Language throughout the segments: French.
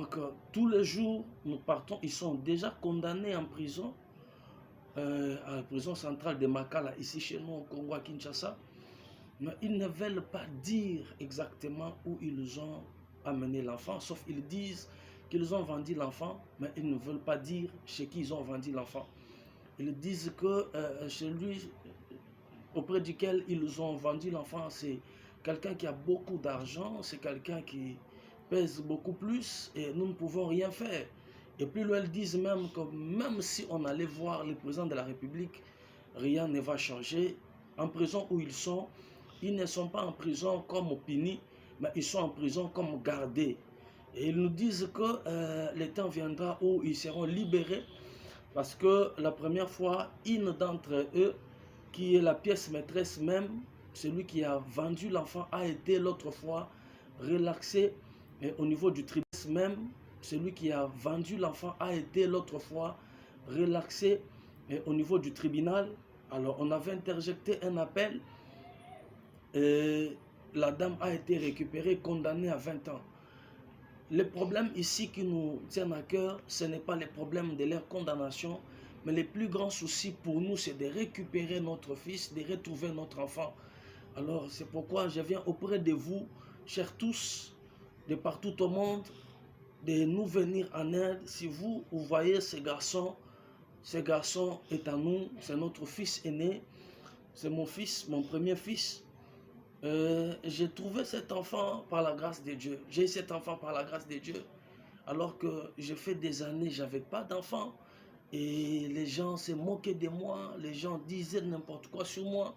Donc, tous les jours, nous partons. Ils sont déjà condamnés en prison, à la prison centrale de Makala, ici chez nous au Congo, à Kinshasa. Mais ils ne veulent pas dire exactement où ils ont amené l'enfant, sauf ils disent qu'ils ont vendu l'enfant, mais ils ne veulent pas dire chez qui ils ont vendu l'enfant. Ils disent que celui auprès duquel ils ont vendu l'enfant, c'est quelqu'un qui a beaucoup d'argent, c'est quelqu'un qui pèse beaucoup plus et nous ne pouvons rien faire. Et puis là, ils disent même que même si on allait voir le président de la République, rien ne va changer. En prison où ils ne sont pas en prison comme punis, mais ils sont en prison comme gardés. Et ils nous disent que le temps viendra où ils seront libérés parce que la première fois, une d'entre eux, qui est la pièce maîtresse même, celui qui a vendu l'enfant, a été l'autre fois relaxé au niveau du tribunal même. Celui qui a vendu l'enfant a été l'autre fois relaxé au niveau du tribunal. Alors on avait interjecté un appel et la dame a été récupérée, condamnée à 20 ans. Le problème ici qui nous tient à cœur, ce n'est pas le problème de leur condamnation, mais le plus grand souci pour nous, c'est de récupérer notre fils, de retrouver notre enfant. Alors c'est pourquoi je viens auprès de vous, chers tous, de partout au monde, de nous venir en aide. Si vous voyez ce garçon est à nous, c'est notre fils aîné, c'est mon fils, mon premier fils. J'ai trouvé cet enfant par la grâce de Dieu. J'ai eu cet enfant par la grâce de Dieu. Alors que j'ai fait des années, je n'avais pas d'enfant. Et les gens se moquaient de moi. Les gens disaient n'importe quoi sur moi.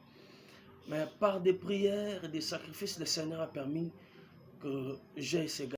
Mais par des prières et des sacrifices, le Seigneur a permis que j'ai ces gars.